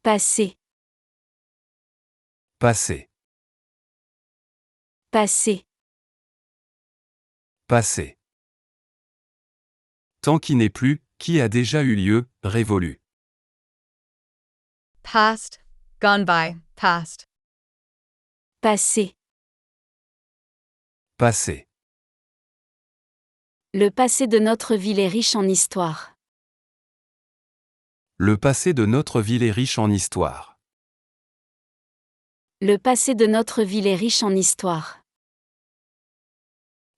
Passé. Passé. Passé. Passé. Temps qui n'est plus, qui a déjà eu lieu, révolu. Past, gone by, past. Passé. Passé. Le passé de notre ville est riche en histoire. Le passé de notre ville est riche en histoire. Le passé de notre ville est riche en histoire.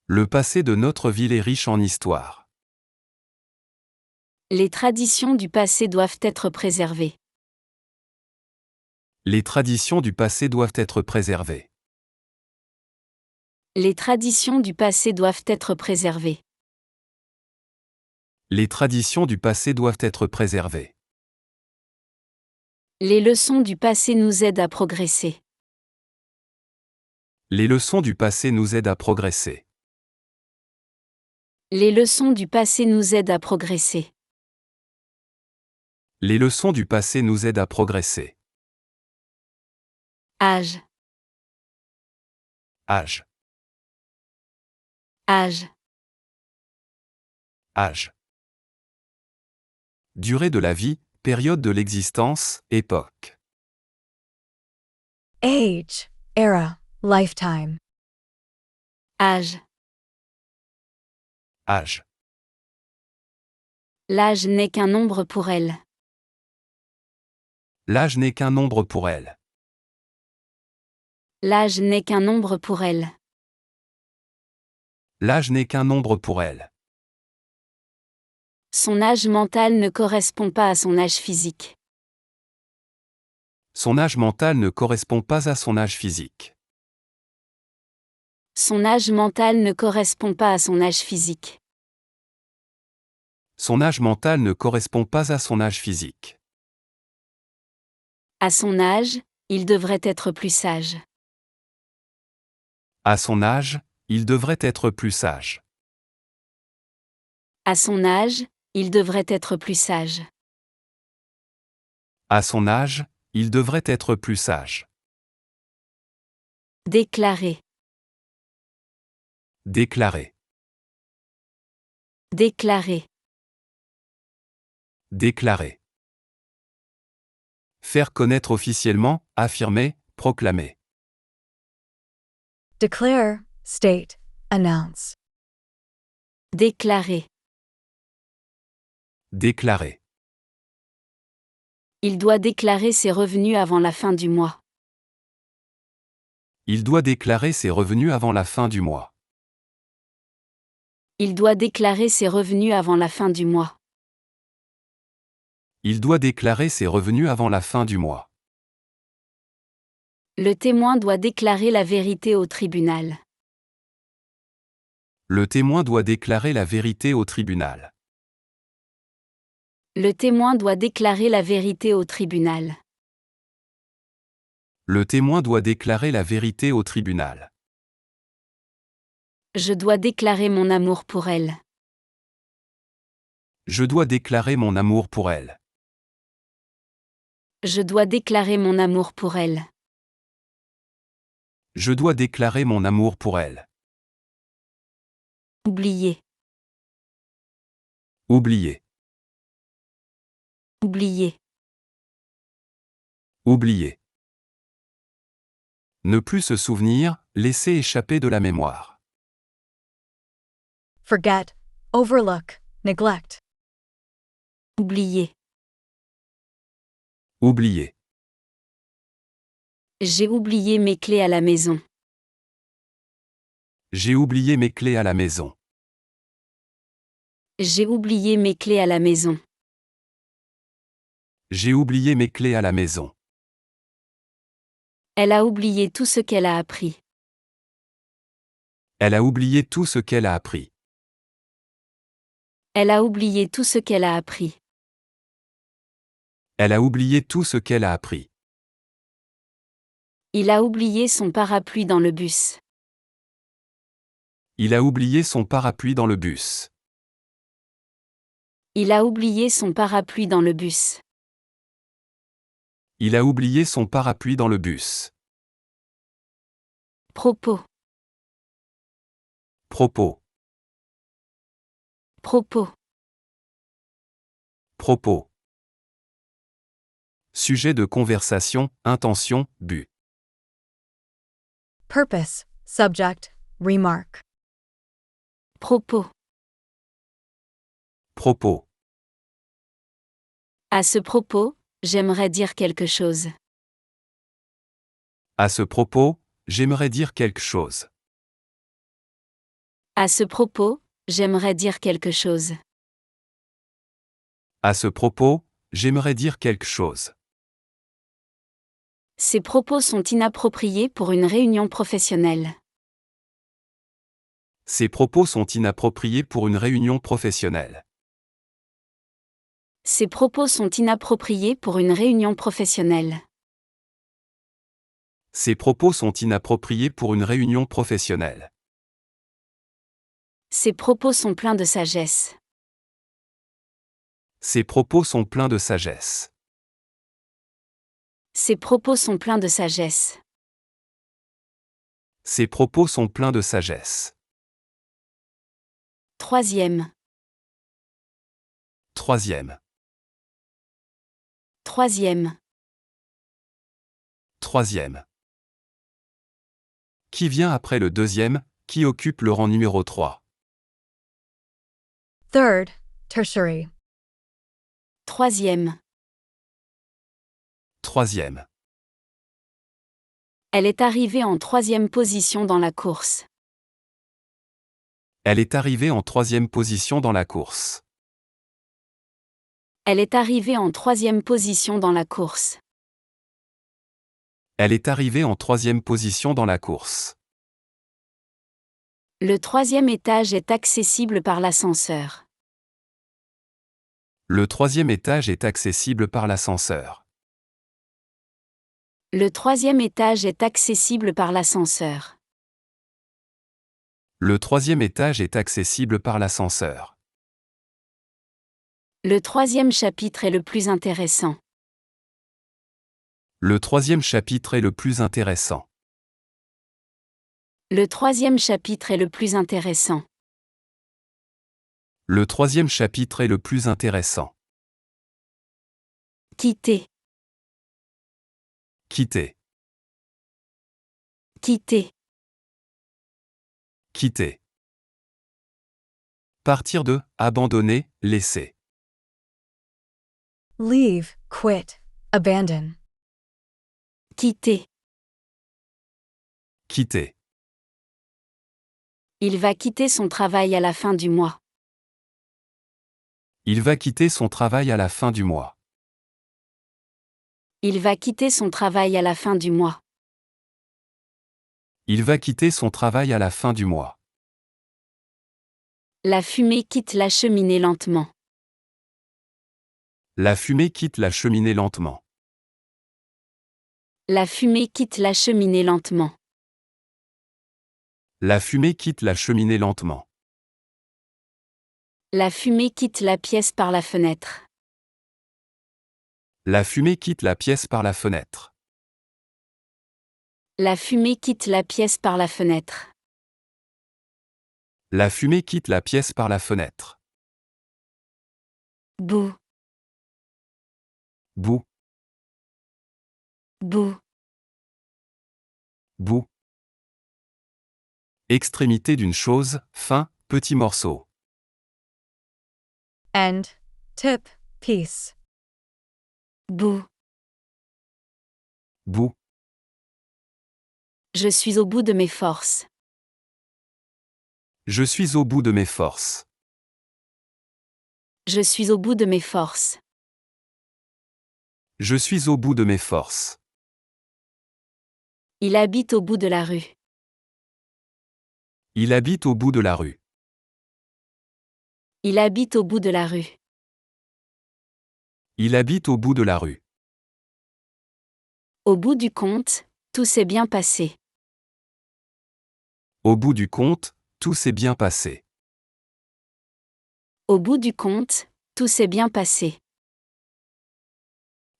Le passé de notre ville est riche en histoire. Les traditions du passé doivent être préservées. Les traditions du passé doivent être préservées. Les traditions du passé doivent être préservées. Les traditions du passé doivent être préservées. Les leçons du passé nous aident à progresser. Les leçons du passé nous aident à progresser. Les leçons du passé nous aident à progresser. Les leçons du passé nous aident à progresser. Âge. Âge. Âge. Âge. Durée de la vie, période de l'existence, époque. Age, era, lifetime. Âge. Âge. L'âge n'est qu'un nombre pour elle. L'âge n'est qu'un nombre pour elle. L'âge n'est qu'un nombre pour elle. L'âge n'est qu'un nombre pour elle. Son âge mental ne correspond pas à son âge physique. Son âge mental ne correspond pas à son âge physique. Son âge mental ne correspond pas à son âge physique. Son âge mental ne correspond pas à son âge physique. À son âge, il devrait être plus sage. À son âge, il devrait être plus sage. À son âge, il devrait être plus sage. À son âge, il devrait être plus sage. Déclarer. Déclarer. Déclarer. Déclarer. Faire connaître officiellement, affirmer, proclamer. Declare, state, announce. Déclarer. Déclarer. Il doit déclarer ses revenus avant la fin du mois. Il doit déclarer ses revenus avant la fin du mois. Il doit déclarer ses revenus avant la fin du mois. Il doit déclarer ses revenus avant la fin du mois. Le témoin doit déclarer la vérité au tribunal. Le témoin doit déclarer la vérité au tribunal. Le témoin doit déclarer la vérité au tribunal. Le témoin doit déclarer la vérité au tribunal. Je dois déclarer mon amour pour elle. Je dois déclarer mon amour pour elle. Je dois déclarer mon amour pour elle. Je dois déclarer mon amour pour elle. Oublier. Oublier. Oublier. Oublier. Ne plus se souvenir, laisser échapper de la mémoire. Forget, overlook, neglect. Oublier. Oublier. J'ai oublié mes clés à la maison. J'ai oublié mes clés à la maison. J'ai oublié mes clés à la maison. J'ai oublié mes clés à la maison. Elle a oublié tout ce qu'elle a appris. Elle a oublié tout ce qu'elle a appris. Elle a oublié tout ce qu'elle a appris. Elle a oublié tout ce qu'elle a appris. Il a oublié son parapluie dans le bus. Il a oublié son parapluie dans le bus. Il a oublié son parapluie dans le bus. Il a oublié son parapluie dans le bus. Propos. Propos. Propos. Propos. Sujet de conversation, intention, but. Purpose, subject, remark. Propos. Propos. À ce propos, j'aimerais dire quelque chose. À ce propos, j'aimerais dire quelque chose. À ce propos, j'aimerais dire quelque chose. À ce propos, j'aimerais dire quelque chose. Ces propos sont inappropriés pour une réunion professionnelle. Ces propos sont inappropriés pour une réunion professionnelle. Ces propos sont inappropriés pour une réunion professionnelle. Ces propos sont inappropriés pour une réunion professionnelle. Ces propos sont pleins de sagesse. Ces propos sont pleins de sagesse. Ces propos sont pleins de sagesse. Ces propos sont pleins de sagesse. Troisième. Troisième. Troisième. Troisième. Qui vient après le deuxième, qui occupe le rang numéro 3. Third, tertiary. Troisième. Troisième. Elle est arrivée en troisième position dans la course. Elle est arrivée en troisième position dans la course. Elle est arrivée en troisième position dans la course. Elle est arrivée en troisième position dans la course. Le troisième étage est accessible par l'ascenseur. Le troisième étage est accessible par l'ascenseur. Le troisième étage est accessible par l'ascenseur. Le troisième étage est accessible par l'ascenseur. Le troisième chapitre est le plus intéressant. Le troisième chapitre est le plus intéressant. Le troisième chapitre est le plus intéressant. Le troisième chapitre est le plus intéressant. Quitter. Quitter. Quitter. Quitter. Partir de, abandonner, laisser. Leave, quit, abandon. Quitter. Quitter. Il va quitter son travail à la fin du mois. Il va quitter son travail à la fin du mois. Il va quitter son travail à la fin du mois. Il va quitter son travail à la fin du mois. La fumée quitte la cheminée lentement. La fumée quitte la cheminée lentement. La fumée quitte la cheminée lentement. La fumée quitte la cheminée lentement. La fumée quitte la pièce par la fenêtre. La fumée quitte la pièce par la fenêtre. La fumée quitte la pièce par la fenêtre. La fumée quitte la pièce par la fenêtre. Bout. Bout. Bout. Bout. Extrémité d'une chose, fin, petit morceau. End, tip, piece. Bout. Bout. Je suis au bout de mes forces. Je suis au bout de mes forces. Je suis au bout de mes forces. Je suis au bout de mes forces. Il habite au bout de la rue. Il habite au bout de la rue. Il habite au bout de la rue. Il habite au bout de la rue. Au bout du compte, tout s'est bien passé. Au bout du compte, tout s'est bien passé. Au bout du compte, tout s'est bien passé.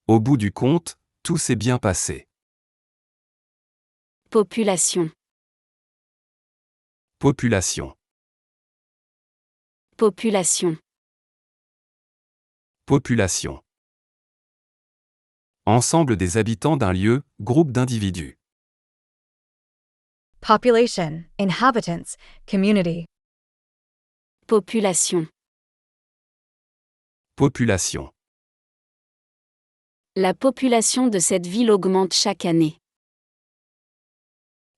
Au bout du compte, Tout s'est bien passé. Population. Population. Population. Population. Ensemble des habitants d'un lieu, groupe d'individus. Population, inhabitants, community. Population. Population. La population de cette ville augmente chaque année.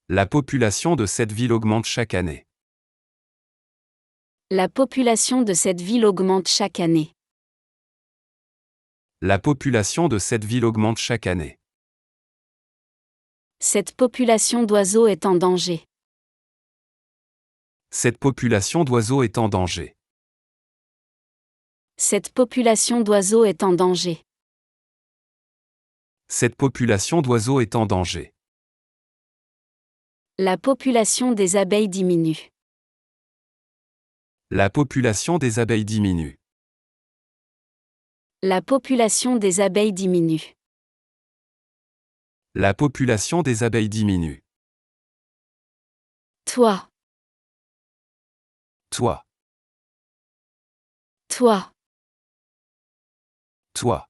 La population de cette ville augmente chaque année. La population de cette ville augmente chaque année. La population de cette ville augmente chaque année. Cette population d'oiseaux est en danger. Cette population d'oiseaux est en danger. Cette population d'oiseaux est en danger. Cette population d'oiseaux est en danger. La population des abeilles diminue. La population des abeilles diminue. La population des abeilles diminue. La population des abeilles diminue. Toi. Toi. Toi. Toi.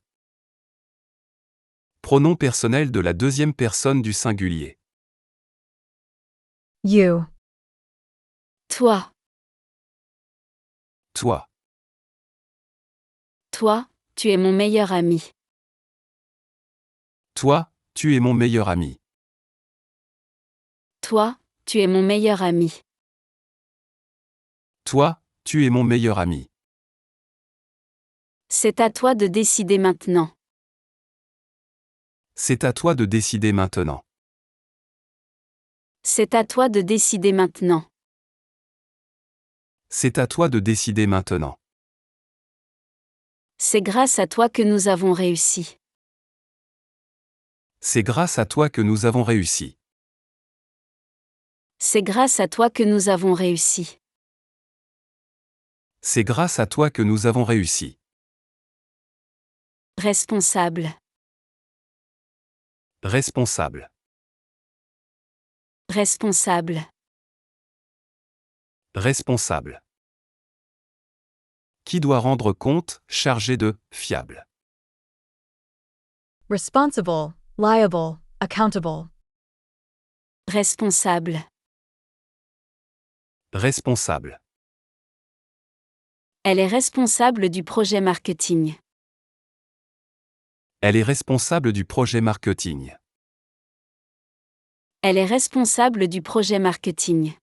Pronom personnel de la deuxième personne du singulier. You. Toi. Toi. Toi, tu es mon meilleur ami. Toi, tu es mon meilleur ami. Toi, tu es mon meilleur ami. Toi, tu es mon meilleur ami. C'est à toi de décider maintenant. C'est à toi de décider maintenant. C'est à toi de décider maintenant. C'est à toi de décider maintenant. C'est grâce à toi que nous avons réussi. C'est grâce à toi que nous avons réussi. C'est grâce à toi que nous avons réussi. C'est grâce à toi que nous avons réussi. Responsable. Responsable. Responsable. Responsable. Qui doit rendre compte, chargé de, fiable. Responsible, liable, accountable. Responsable. Responsable. Elle est responsable du projet marketing. Elle est responsable du projet marketing. Elle est responsable du projet marketing.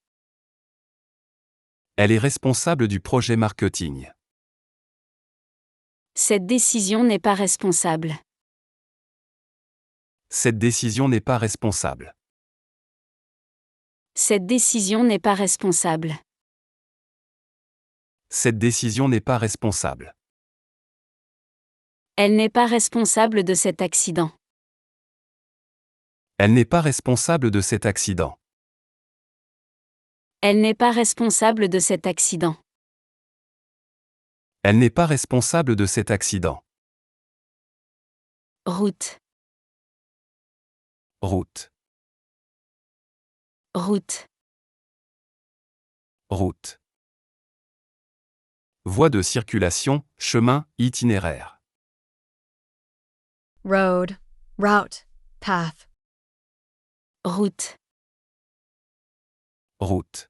Elle est responsable du projet marketing. Cette décision n'est pas responsable. Cette décision n'est pas responsable. Cette décision n'est pas responsable. Cette décision n'est pas responsable. Elle n'est pas responsable de cet accident. Elle n'est pas responsable de cet accident. Elle n'est pas responsable de cet accident. Elle n'est pas responsable de cet accident. Route. Route. Route. Route. Voie de circulation, chemin, itinéraire. Road, route, path. Route. Route.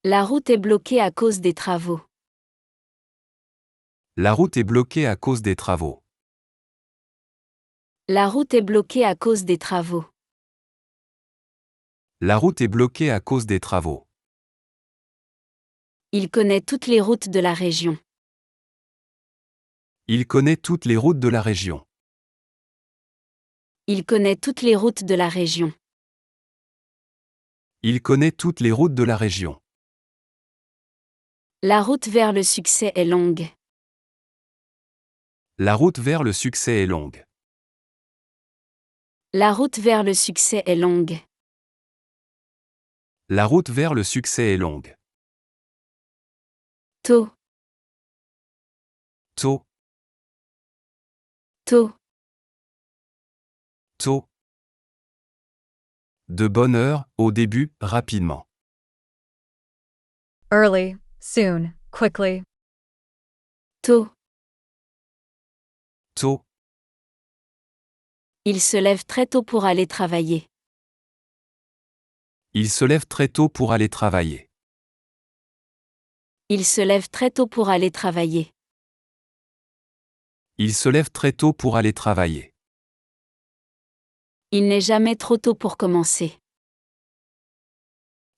La route est bloquée à cause des travaux. La route est bloquée à cause des travaux. La route est bloquée à cause des travaux. La route est bloquée à cause des travaux. Il connaît toutes les routes de la région. Il connaît toutes les routes de la région. Il connaît toutes les routes de la région. Il connaît toutes les routes de la région. La route vers le succès est longue. La route vers le succès est longue. La route vers le succès est longue. La route vers le succès est longue. Tôt. Tôt. Tôt. Tôt. De bonne heure, au début, rapidement. Early, soon, quickly. Tôt. Tôt. Il se lève très tôt pour aller travailler. Il se lève très tôt pour aller travailler. Il se lève très tôt pour aller travailler. Il se lève très tôt pour aller travailler. Il n'est jamais trop tôt pour commencer.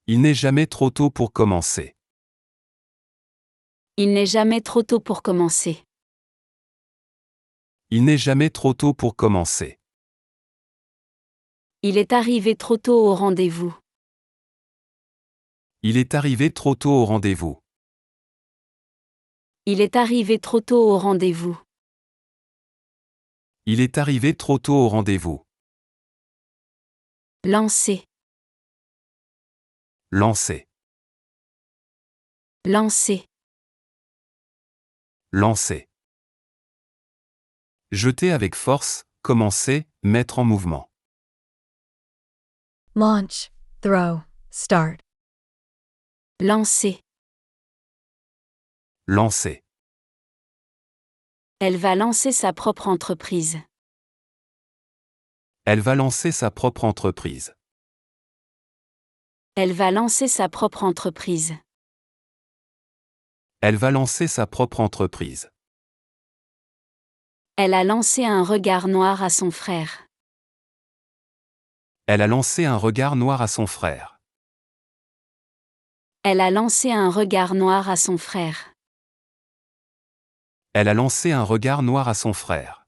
Il n'est jamais trop tôt pour commencer. Il n'est jamais trop tôt pour commencer. Il n'est jamais trop tôt pour commencer. Il est arrivé trop tôt au rendez-vous. Il est arrivé trop tôt au rendez-vous. Il est arrivé trop tôt au rendez-vous. Il est arrivé trop tôt au rendez-vous. Lancer. Lancer. Lancer. Lancer. Jeter avec force, commencer, mettre en mouvement. Launch, throw, start. Lancer. Lancer. Elle va lancer sa propre entreprise. Elle va lancer sa propre entreprise. Elle va lancer sa propre entreprise. Elle va lancer sa propre entreprise. Elle a lancé un regard noir à son frère. Elle a lancé un regard noir à son frère. Elle a lancé un regard noir à son frère. Elle a lancé un regard noir à son frère.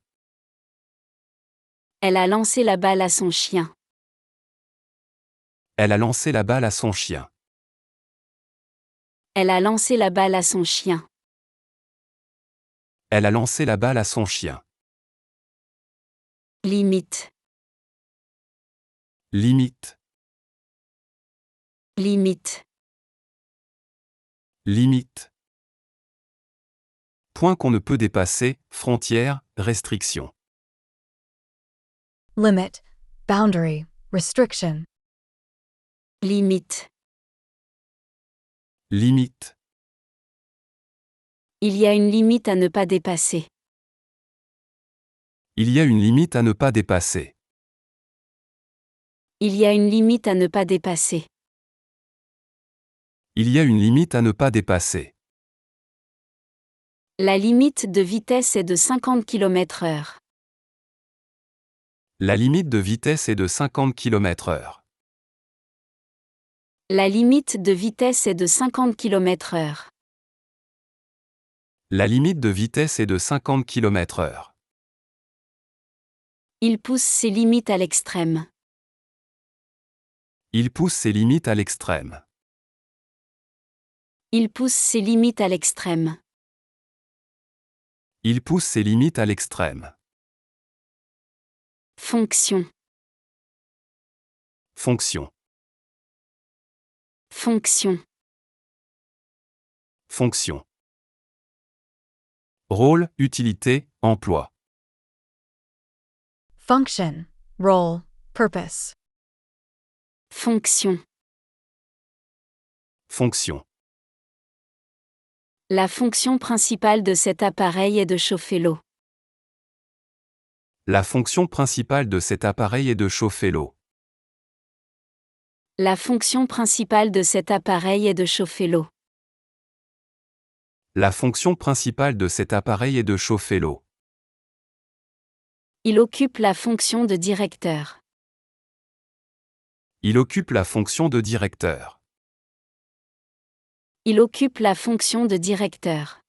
Elle a lancé la balle à son chien. Elle a lancé la balle à son chien. Elle a lancé la balle à son chien. Elle a lancé la balle à son chien. Limite. Limite. Limite. Limite. Point qu'on ne peut dépasser, frontière, restriction. Limit, boundary, restriction. Limite. Limite. Il y a une limite à ne pas dépasser. Il y a une limite à ne pas dépasser. Il y a une limite à ne pas dépasser. Il y a une limite à ne pas dépasser. La limite de vitesse est de 50 km/h. La limite de vitesse est de 50 km/h. La limite de vitesse est de 50 km/h. La limite de vitesse est de 50 km/h. Il pousse ses limites à l'extrême. Il pousse ses limites à l'extrême. Il pousse ses limites à l'extrême. Il pousse ses limites à l'extrême. Fonction. Fonction. Fonction. Fonction. Rôle, utilité, emploi. Function, role, purpose. Fonction. Fonction. La fonction principale de cet appareil est de chauffer l'eau. La fonction principale de cet appareil est de chauffer l'eau. La fonction principale de cet appareil est de chauffer l'eau. La fonction principale de cet appareil est de chauffer l'eau. Il occupe la fonction de directeur. Il occupe la fonction de directeur. Il occupe la fonction de directeur.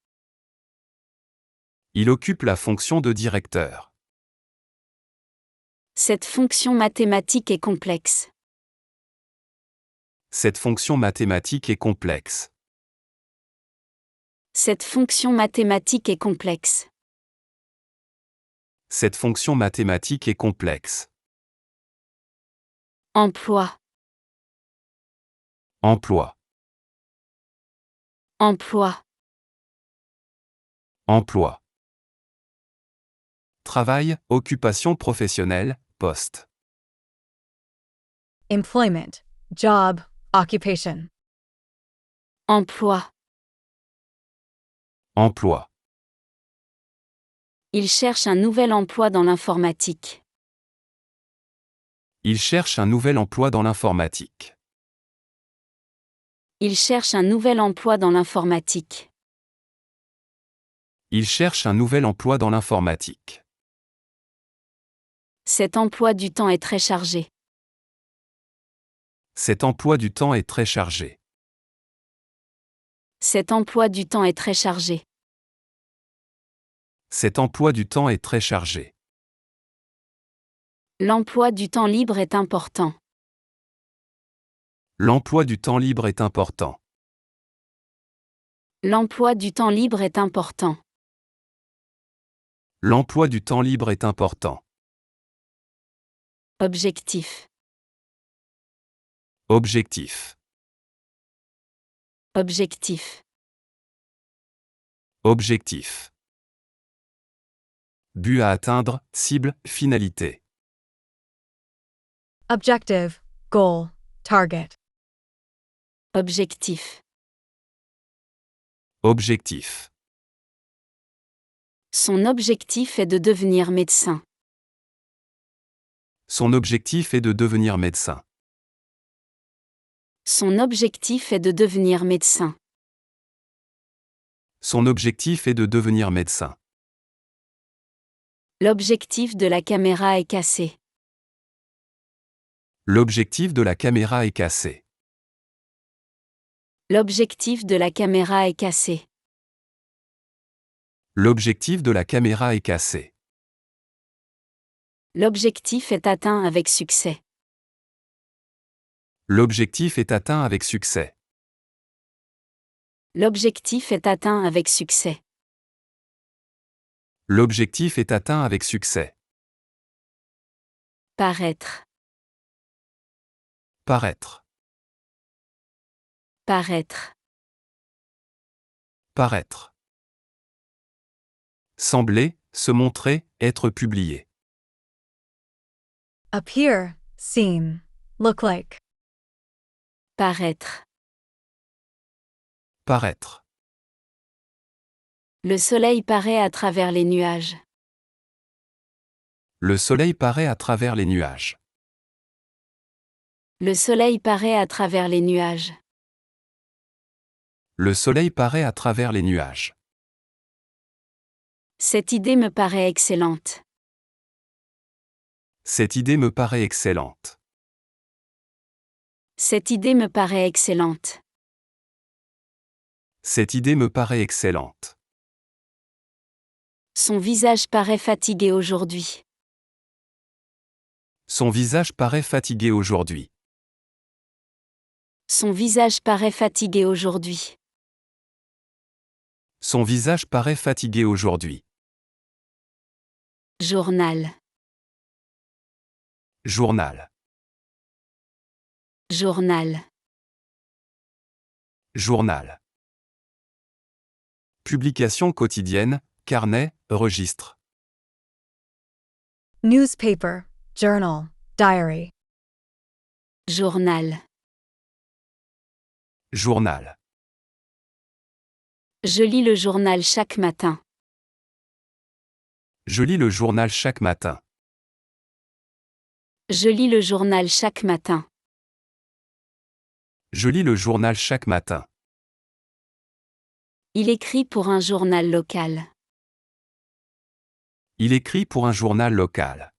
Il occupe la fonction de directeur. Cette fonction mathématique est complexe. Cette fonction mathématique est complexe. Cette fonction mathématique est complexe. Cette fonction mathématique est complexe. Emploi. Emploi. Emploi. Emploi. Travail, occupation professionnelle, poste. Employment, job, occupation. Emploi. Emploi. Il cherche un nouvel emploi dans l'informatique. Il cherche un nouvel emploi dans l'informatique. Il cherche un nouvel emploi dans l'informatique. Il cherche un nouvel emploi dans l'informatique. Cet emploi du temps est très chargé. Cet emploi du temps est très chargé. Cet emploi du temps est très chargé. Cet emploi du temps est très chargé. L'emploi du temps libre est important. L'emploi du temps libre est important. L'emploi du temps libre est important. L'emploi du temps libre est important. Objectif. Objectif. Objectif. Objectif. But à atteindre, cible, finalité. Objective, goal, target. Objectif. Objectif. Son objectif est de devenir médecin. Son objectif est de devenir médecin. Son objectif est de devenir médecin. Son objectif est de devenir médecin. L'objectif de la caméra est cassé. L'objectif de la caméra est cassé. L'objectif de la caméra est cassé. L'objectif de la caméra est cassé. L'objectif est atteint avec succès. L'objectif est atteint avec succès. L'objectif est atteint avec succès. L'objectif est atteint avec succès. Paraître. Paraître. Paraître. Paraître. Sembler, se montrer, être publié. Appear, seem, look like. Paraître. Paraître. Le soleil paraît à travers les nuages. Le soleil paraît à travers les nuages. Le soleil paraît à travers les nuages. Le soleil paraît à travers les nuages. Cette idée me paraît excellente. Cette idée me paraît excellente. Cette idée me paraît excellente. Cette idée me paraît excellente. Son visage paraît fatigué aujourd'hui. Son visage paraît fatigué aujourd'hui. Son visage paraît fatigué aujourd'hui. Son visage paraît fatigué aujourd'hui. Journal. Journal. Journal. Journal. Publication quotidienne, carnet, registre. Newspaper, journal, diary. Journal. Journal. Je lis le journal chaque matin. Je lis le journal chaque matin. Je lis le journal chaque matin. Je lis le journal chaque matin. Il écrit pour un journal local. Il écrit pour un journal local.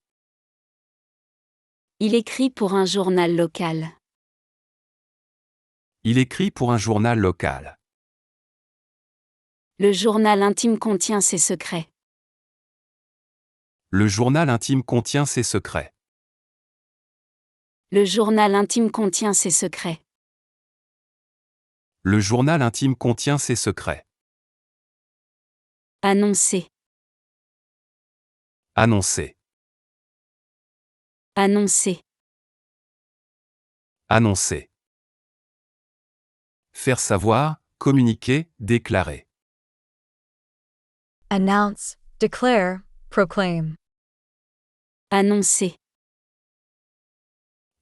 Il écrit pour un journal local. Il écrit pour un journal local. Le journal intime contient ses secrets. Le journal intime contient ses secrets. Le journal intime contient ses secrets. Le journal intime contient ses secrets. Annoncer. Annoncer. Annoncer. Annoncer. Faire savoir, communiquer, déclarer. Announce, declare, proclaim. Annoncer.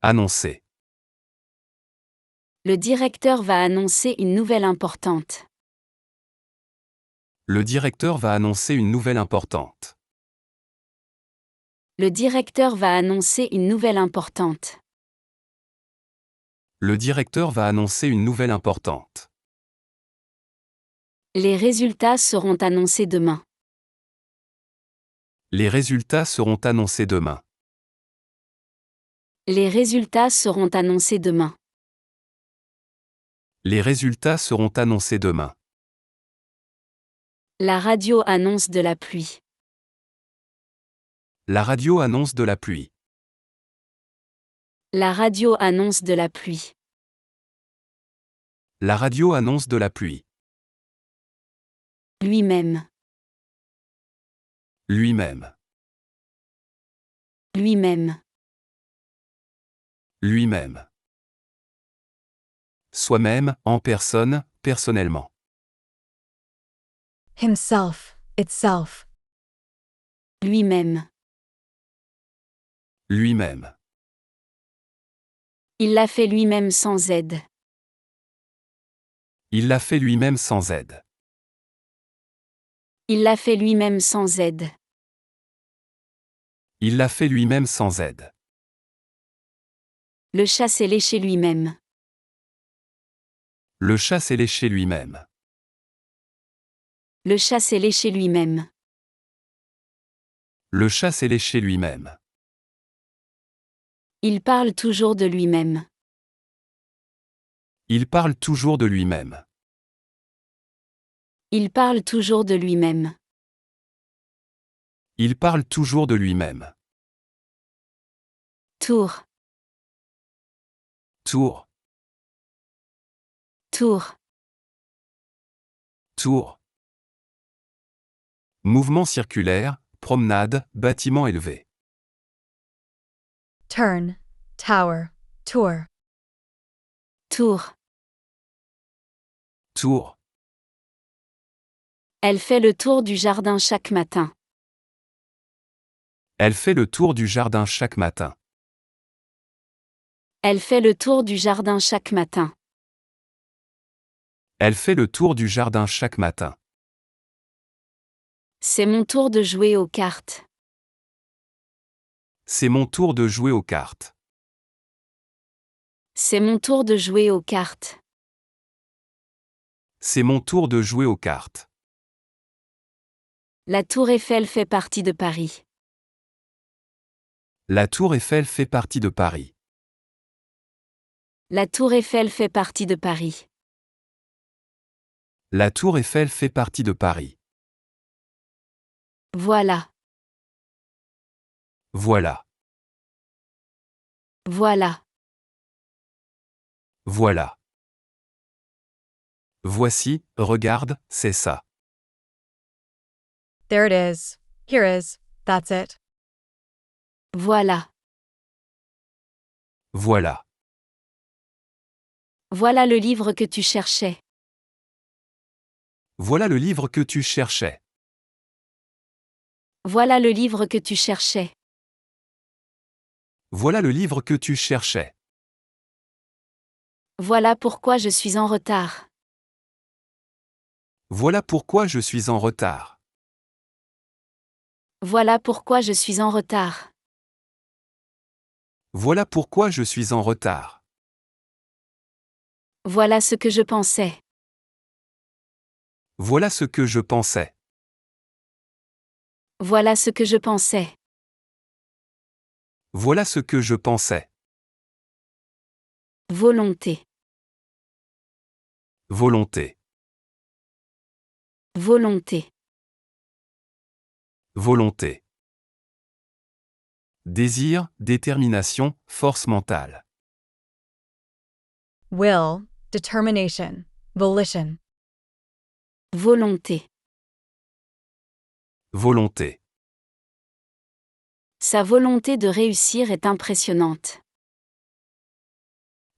Annoncer. Le directeur va annoncer une nouvelle importante. Le directeur va annoncer une nouvelle importante. Le directeur va annoncer une nouvelle importante. Le directeur va annoncer une nouvelle importante. Les résultats seront annoncés demain. Les résultats seront annoncés demain. Les résultats seront annoncés demain. Les résultats seront annoncés demain. La radio annonce de la pluie. La radio annonce de la pluie. La radio annonce de la pluie. La radio annonce de la pluie. Lui-même. Lui-même. Lui-même. Lui-même. Soi-même, en personne, personnellement. Himself, itself. Lui-même. Lui-même. Il l'a fait lui-même sans aide. Il l'a fait lui-même sans aide. Il l'a fait lui-même sans aide. Il l'a fait lui-même sans aide. Le chat s'est léché lui-même. Le chat s'est léché lui-même. Le chat s'est léché lui-même. Le chat s'est léché lui-même. Il parle toujours de lui-même. Il parle toujours de lui-même. Il parle toujours de lui-même. Il parle toujours de lui-même. Tour. Tour. Tour. Tour. Mouvement circulaire, promenade, bâtiment élevé. Turn, tower, tour. Tour. Tour. Elle fait le tour du jardin chaque matin. Elle fait le tour du jardin chaque matin. Elle fait le tour du jardin chaque matin. Elle fait le tour du jardin chaque matin. C'est mon tour de jouer aux cartes. C'est mon tour de jouer aux cartes. C'est mon tour de jouer aux cartes. C'est mon tour de jouer aux cartes. La tour Eiffel fait partie de Paris. La tour Eiffel fait partie de Paris. La tour Eiffel fait partie de Paris. La tour Eiffel fait partie de Paris. Voilà. Voilà. Voilà. Voilà. Voici, regarde, c'est ça. There it is. Here is. That's it. Voilà. Voilà. Voilà le livre que tu cherchais. Voilà le livre que tu cherchais. Voilà le livre que tu cherchais. Voilà le livre que tu cherchais. Voilà pourquoi je suis en retard. Voilà pourquoi je suis en retard. Voilà pourquoi je suis en retard. Voilà pourquoi je suis en retard. Voilà ce que je pensais. Voilà ce que je pensais. Voilà ce que je pensais. Voilà ce que je pensais. Volonté. Volonté. Volonté. Volonté. Désir, détermination, force mentale. Will, determination, volition. Volonté. Volonté. Sa volonté de réussir est impressionnante.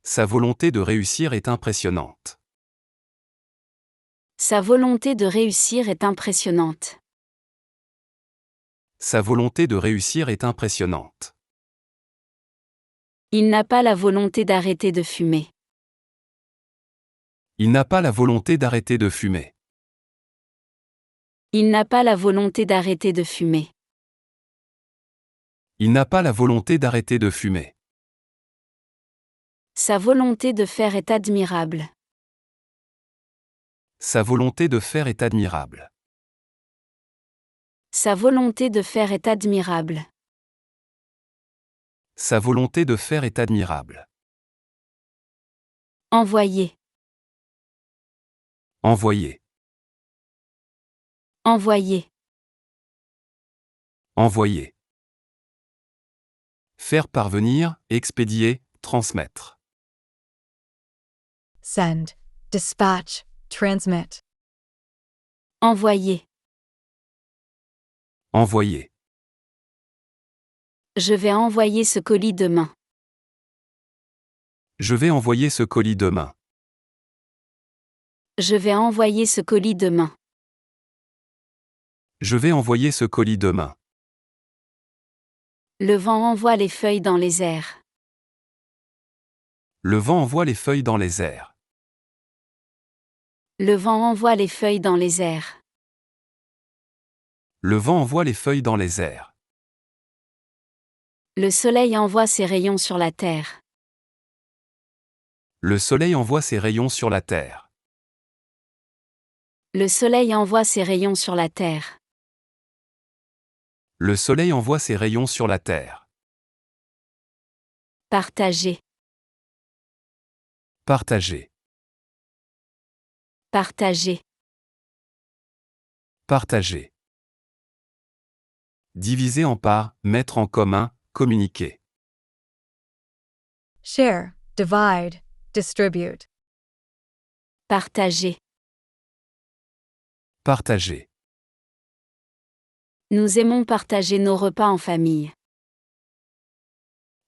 Sa volonté de réussir est impressionnante. Sa volonté de réussir est impressionnante. Sa volonté de réussir est impressionnante. Il n'a pas la volonté d'arrêter de fumer. Il n'a pas la volonté d'arrêter de fumer. Il n'a pas la volonté d'arrêter de fumer. Il n'a pas la volonté d'arrêter de fumer. Sa volonté de faire est admirable. Sa volonté de faire est admirable. Sa volonté de faire est admirable. Sa volonté de faire est admirable. Envoyer. Envoyer. Envoyer. Envoyer. Faire parvenir, expédier, transmettre. Send, dispatch, transmit. Envoyer. Envoyer. Je vais envoyer ce colis demain. Je vais envoyer ce colis demain. Je vais envoyer ce colis demain. Je vais envoyer ce colis demain. Le vent envoie les feuilles dans les airs. Le vent envoie les feuilles dans les airs. Le vent envoie les feuilles dans les airs. Le vent envoie les feuilles dans les airs. Le soleil envoie ses rayons sur la terre. Le soleil envoie ses rayons sur la terre. Le soleil envoie ses rayons sur la terre. Le soleil envoie ses rayons sur la terre. Partager. Partager. Partager. Partager. Diviser en parts, mettre en commun, communiquer. Share, divide, distribute. Partager. Partager. Nous aimons partager nos repas en famille.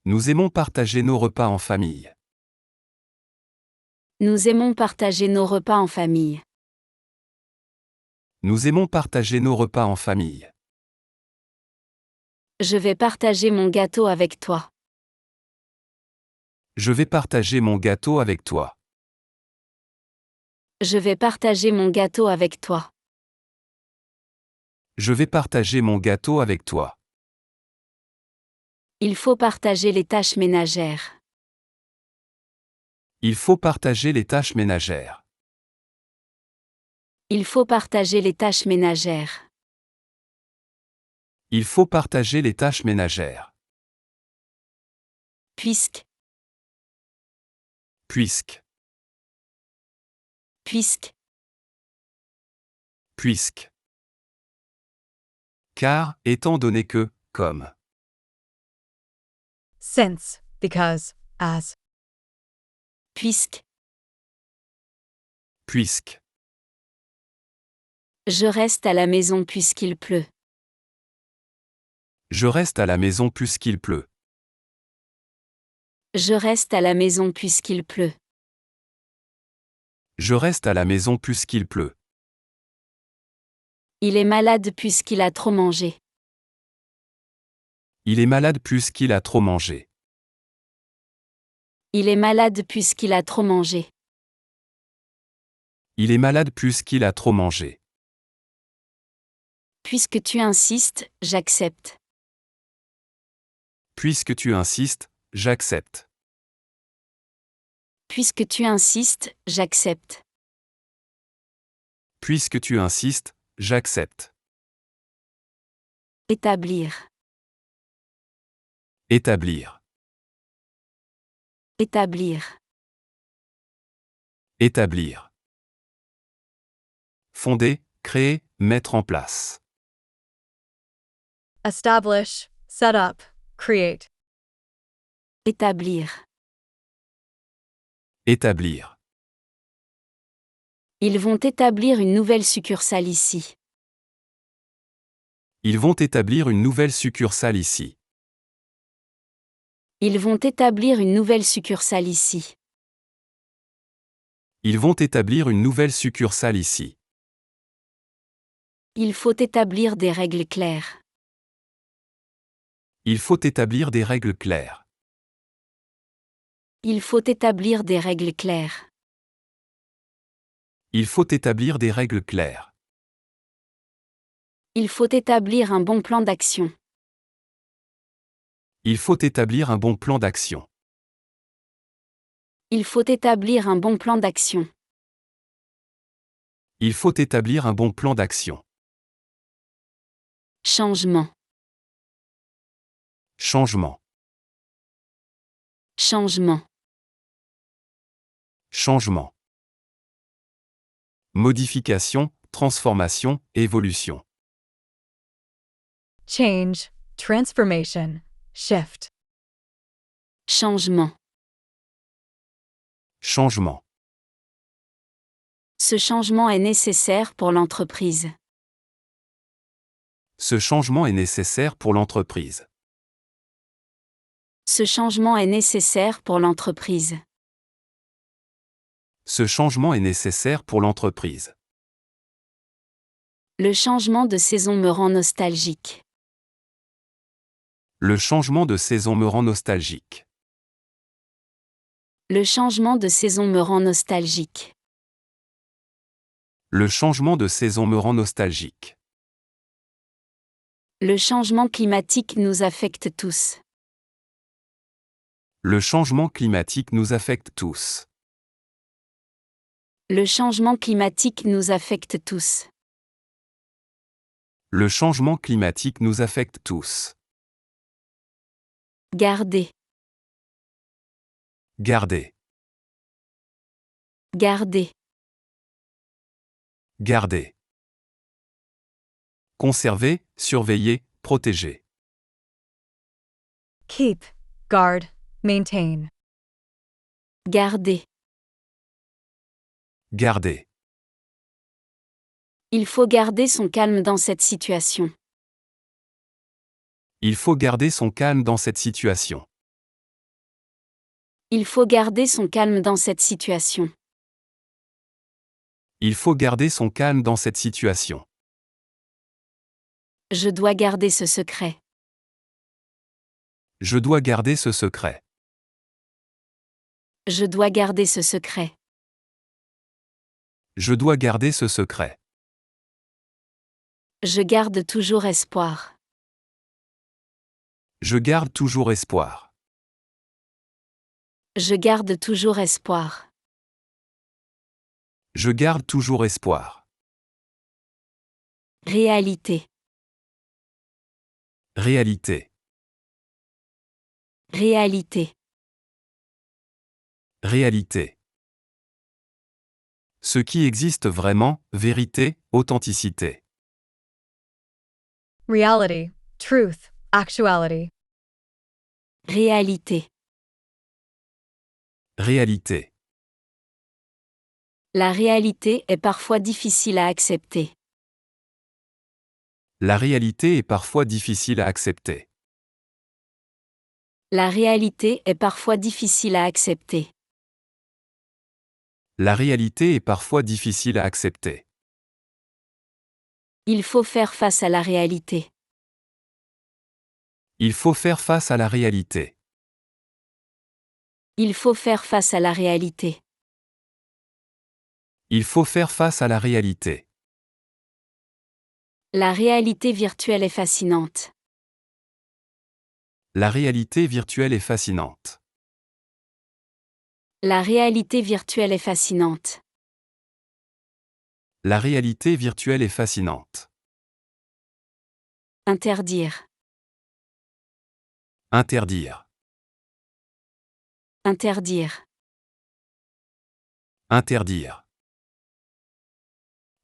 Nous aimons partager nos repas en famille. Nous aimons partager nos repas en famille. Nous aimons partager nos repas en famille. Je vais partager mon gâteau avec toi. Je vais partager mon gâteau avec toi. Je vais partager mon gâteau avec toi. Je vais partager mon gâteau avec toi. Il faut partager les tâches ménagères. Il faut partager les tâches ménagères. Il faut partager les tâches ménagères. Il faut partager les tâches ménagères. Puisque. Puisque. Puisque. Puisque. Car, étant donné que, comme. Since, because, as. Puisque. Puisque. Je reste à la maison puisqu'il pleut. Je reste à la maison puisqu'il pleut. Je reste à la maison puisqu'il pleut. Je reste à la maison puisqu'il pleut. Il est malade puisqu'il a trop mangé. Il est malade puisqu'il a trop mangé. Il est malade puisqu'il a trop mangé. Il est malade puisqu'il a trop mangé. Puisque tu insistes, j'accepte. Puisque tu insistes, j'accepte. Puisque tu insistes, j'accepte. Puisque tu insistes, j'accepte. Établir. Établir. Établir. Établir. Fonder, créer, mettre en place. Establish, set up, create. Établir. Établir. Ils vont établir une nouvelle succursale ici. Ils vont établir une nouvelle succursale ici. Ils vont établir une nouvelle succursale ici. Ils vont établir une nouvelle succursale ici. Il faut établir des règles claires. Il faut établir des règles claires. Il faut établir des règles claires. Il faut établir des règles claires. Il faut établir un bon plan d'action. Il faut établir un bon plan d'action. Il faut établir un bon plan d'action. Il faut établir un bon plan d'action. Changement. Changement. Changement. Changement. Modification, transformation, évolution. Change, transformation, shift. Changement. Changement. Ce changement est nécessaire pour l'entreprise. Ce changement est nécessaire pour l'entreprise. Ce changement est nécessaire pour l'entreprise. Ce changement est nécessaire pour l'entreprise. Le changement de saison me rend nostalgique. Le changement de saison me rend nostalgique. Le changement de saison me rend nostalgique. Le changement de saison me rend nostalgique. Le changement climatique nous affecte tous. Le changement climatique nous affecte tous. Le changement climatique nous affecte tous. Le changement climatique nous affecte tous. Garder. Garder. Garder. Garder. Conserver, surveiller, protéger. Keep, guard, maintain. Garder. Garder. Il faut garder son calme dans cette situation. Il faut garder son calme dans cette situation. Il faut garder son calme dans cette situation. Il faut garder son calme dans cette situation. Je dois garder ce secret. Je dois garder ce secret. Je dois garder ce secret. Je dois garder ce secret. Je garde toujours espoir. Je garde toujours espoir. Je garde toujours espoir. Je garde toujours espoir. Réalité. Réalité. Réalité. Réalité. Ce qui existe vraiment, vérité, authenticité. Reality, truth, actuality. Réalité. Réalité. La réalité est parfois difficile à accepter. La réalité est parfois difficile à accepter. La réalité est parfois difficile à accepter. La réalité est parfois difficile à accepter. Il faut faire face à la réalité. Il faut faire face à la réalité. Il faut faire face à la réalité. Il faut faire face à la réalité. La réalité virtuelle est fascinante. La réalité virtuelle est fascinante. La réalité virtuelle est fascinante. La réalité virtuelle est fascinante. Interdire. Interdire. Interdire. Interdire.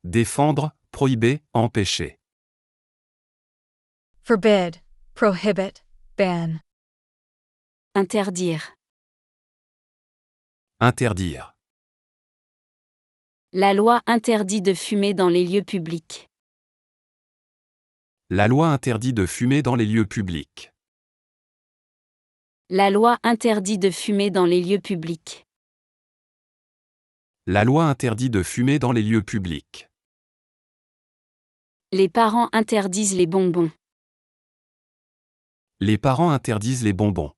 Défendre, prohiber, empêcher. Forbid, prohibit, ban. Interdire. Interdire. La loi interdit de fumer dans les lieux publics. La loi interdit de fumer dans les lieux publics. La loi interdit de fumer dans les lieux publics. La loi interdit de fumer dans les lieux publics. Les parents interdisent les bonbons. Les parents interdisent les bonbons.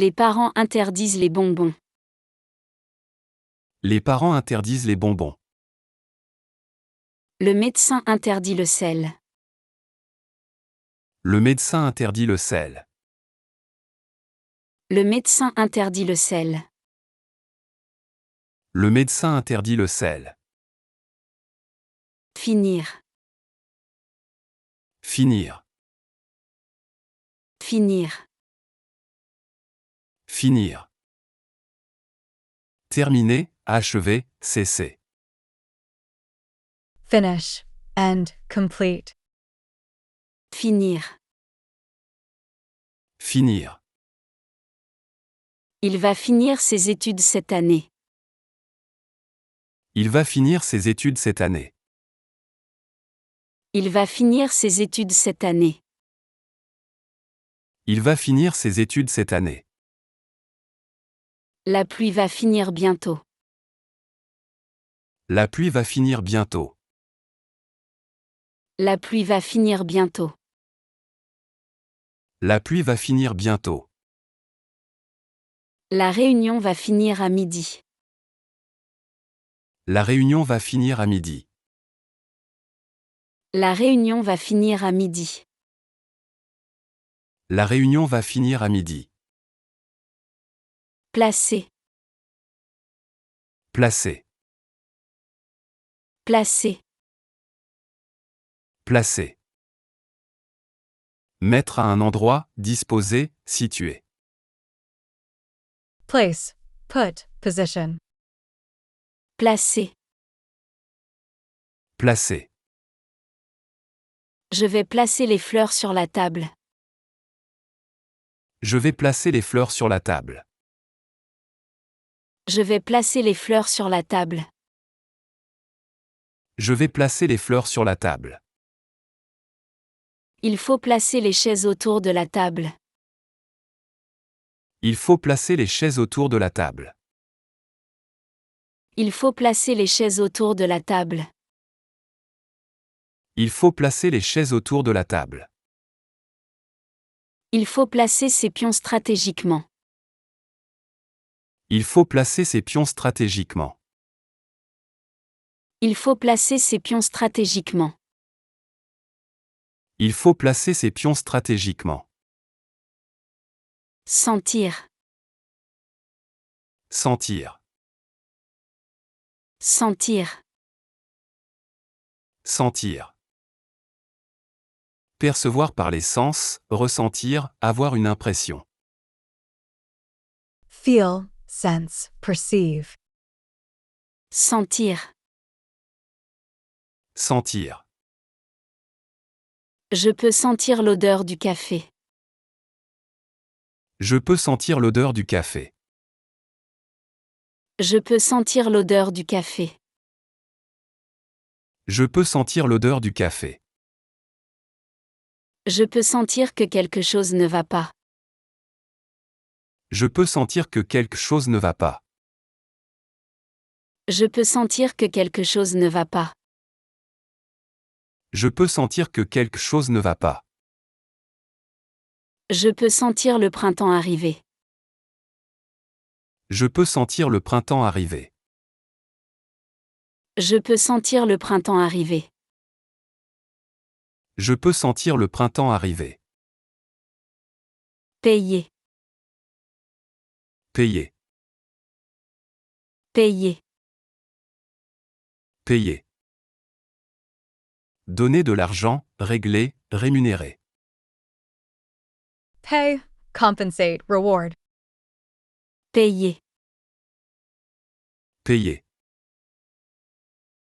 Les parents interdisent les bonbons. Les parents interdisent les bonbons. Le médecin interdit le sel. Le médecin interdit le sel. Le médecin interdit le sel. Le médecin interdit le sel. Finir. Finir. Finir. Finir. Terminer, achever, cesser. Finish. End. Complete. Finir. Finir. Il va finir ses études cette année. Il va finir ses études cette année. Il va finir ses études cette année. Il va finir ses études cette année. La pluie va finir bientôt. La pluie va finir bientôt. La pluie va finir bientôt. La pluie va finir bientôt. La réunion va finir à midi. La réunion va finir à midi. La réunion va finir à midi. La réunion va finir à midi. Placer. Placer. Placer. Placer. Mettre à un endroit, disposer, situer. Place. Put. Position. Placer. Placer. Je vais placer les fleurs sur la table. Je vais placer les fleurs sur la table. Je vais placer les fleurs sur la table. Je vais placer les fleurs sur la table. Il faut placer les chaises autour de la table. Il faut placer les chaises autour de la table. Il faut placer les chaises autour de la table. Il faut placer les chaises autour de la table. Il faut placer ses pions stratégiquement. Il faut placer ses pions stratégiquement. Il faut placer ses pions stratégiquement. Il faut placer ses pions stratégiquement. Sentir. Sentir. Sentir. Sentir. Percevoir par les sens, ressentir, avoir une impression. Feel. Sense. Perceive. Sentir. Sentir. Je peux sentir l'odeur du café. Je peux sentir l'odeur du café. Je peux sentir l'odeur du café. Je peux sentir l'odeur du café. Je peux sentir que quelque chose ne va pas. Je peux sentir que quelque chose ne va pas. Je peux sentir que quelque chose ne va pas. Je peux sentir que quelque chose ne va pas. Je peux sentir le printemps arriver. Je peux sentir le printemps arriver. Je peux sentir le printemps arriver. Je peux sentir le printemps arriver. Payer. Payer. Payer. Payer. Donner de l'argent, régler, rémunérer. Pay. Compensate. Reward. Payer. Payer.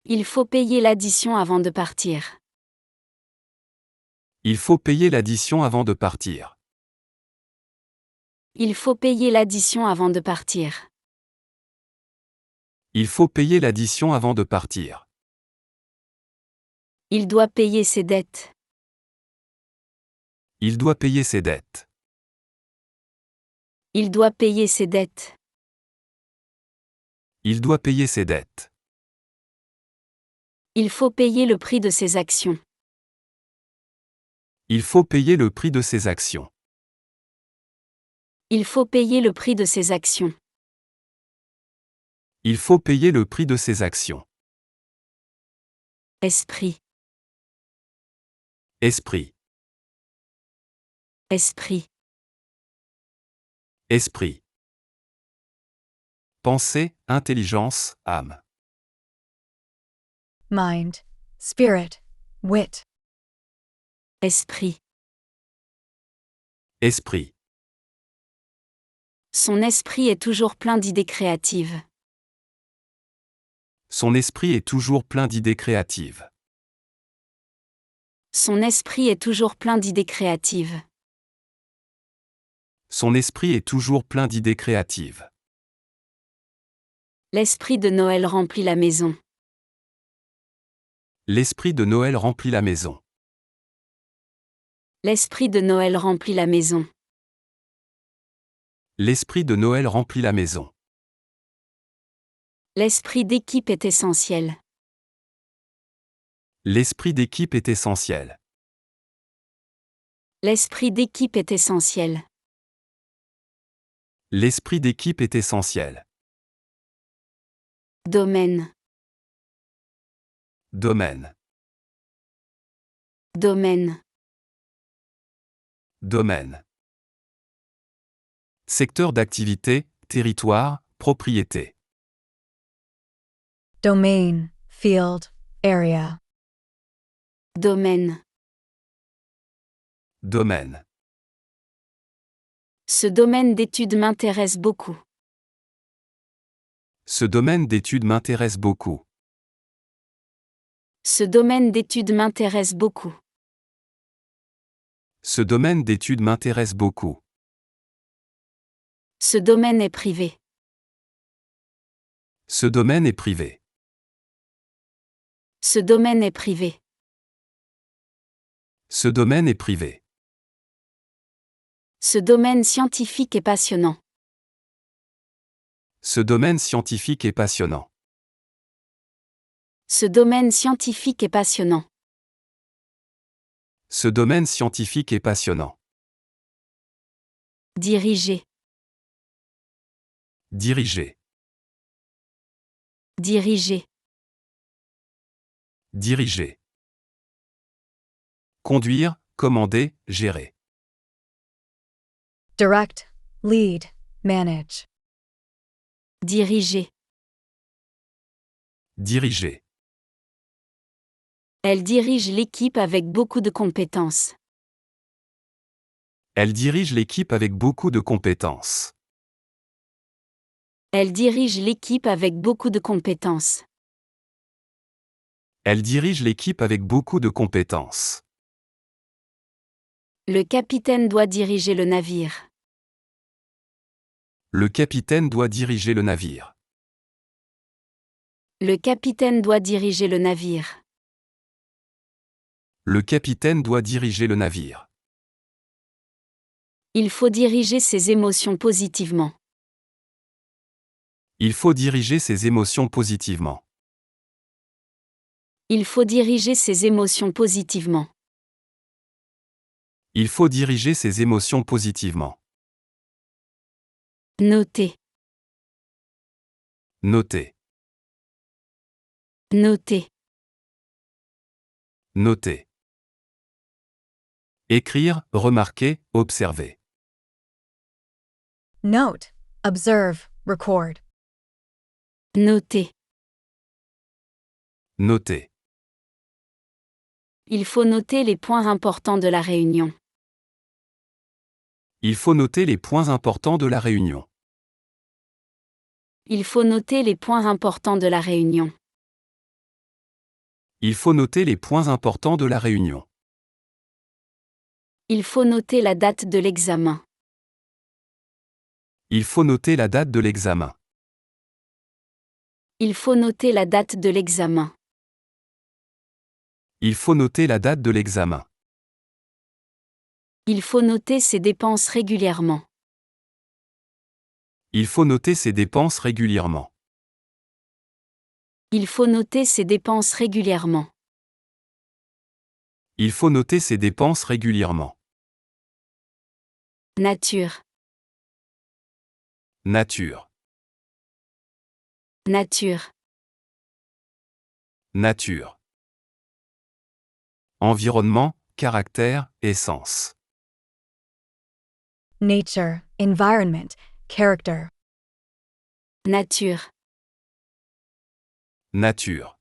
Il faut payer l'addition avant de partir. Il faut payer l'addition avant de partir. Il faut payer l'addition avant de partir. Il faut payer l'addition avant de partir. Il doit payer ses dettes. Il doit payer ses dettes. Il doit payer ses dettes. Il doit payer ses dettes. Il faut payer le prix de ses actions. Il faut payer le prix de ses actions. Il faut payer le prix de ses actions. Il faut payer le prix de ses actions. Esprit. Esprit. Esprit. Esprit. Pensée, intelligence, âme. Mind, spirit, wit. Esprit. Esprit. Son esprit est toujours plein d'idées créatives. Son esprit est toujours plein d'idées créatives. Son esprit est toujours plein d'idées créatives. Son esprit est toujours plein d'idées créatives. L'esprit de Noël remplit la maison. L'esprit de Noël remplit la maison. L'esprit de Noël remplit la maison. L'esprit de Noël remplit la maison. L'esprit d'équipe est essentiel. L'esprit d'équipe est essentiel. L'esprit d'équipe est essentiel. L'esprit d'équipe est essentiel. Domaine. Domaine. Domaine. Domaine. Secteur d'activité, territoire, propriété. Domain, field, area. Domaine. Domaine. Ce domaine d'études m'intéresse beaucoup. Ce domaine d'études m'intéresse beaucoup. Ce domaine d'études m'intéresse beaucoup. Ce domaine d'études m'intéresse beaucoup. Ce domaine est privé. Ce domaine est privé. Ce domaine est privé. Ce domaine est privé. Ce domaine scientifique est passionnant. Ce domaine scientifique est passionnant. Ce domaine scientifique est passionnant. Ce domaine scientifique est passionnant. Diriger. Diriger. Diriger. Diriger. Conduire, commander, gérer. Direct, lead, manage. Diriger. Diriger. Elle dirige l'équipe avec beaucoup de compétences. Elle dirige l'équipe avec beaucoup de compétences. Elle dirige l'équipe avec beaucoup de compétences. Elle dirige l'équipe avec beaucoup de compétences. Le capitaine doit diriger le navire. Le capitaine doit diriger le navire. Le capitaine doit diriger le navire. Le capitaine doit diriger le navire. Il faut diriger ses émotions positivement. Il faut diriger ses émotions positivement. Il faut diriger ses émotions positivement. Il faut diriger ses émotions positivement. Noter. Noter. Noter. Noter. Écrire, remarquer, observer. Note, observe, record. Noter. Noter. Il faut noter les points importants de la réunion. Il faut noter les points importants de la réunion. Il faut noter les points importants de la réunion. Il faut noter les points importants de la réunion. Il faut noter la date de l'examen. Il faut noter la date de l'examen. Il faut noter la date de l'examen. Il faut noter la date de l'examen. Il faut noter ses dépenses régulièrement. Il faut noter ses dépenses régulièrement. Il faut noter ses dépenses régulièrement. Il faut noter ses dépenses régulièrement. Nature. Nature. Nature. Nature. Environnement, caractère, essence. Nature, environment, character. Nature. Nature.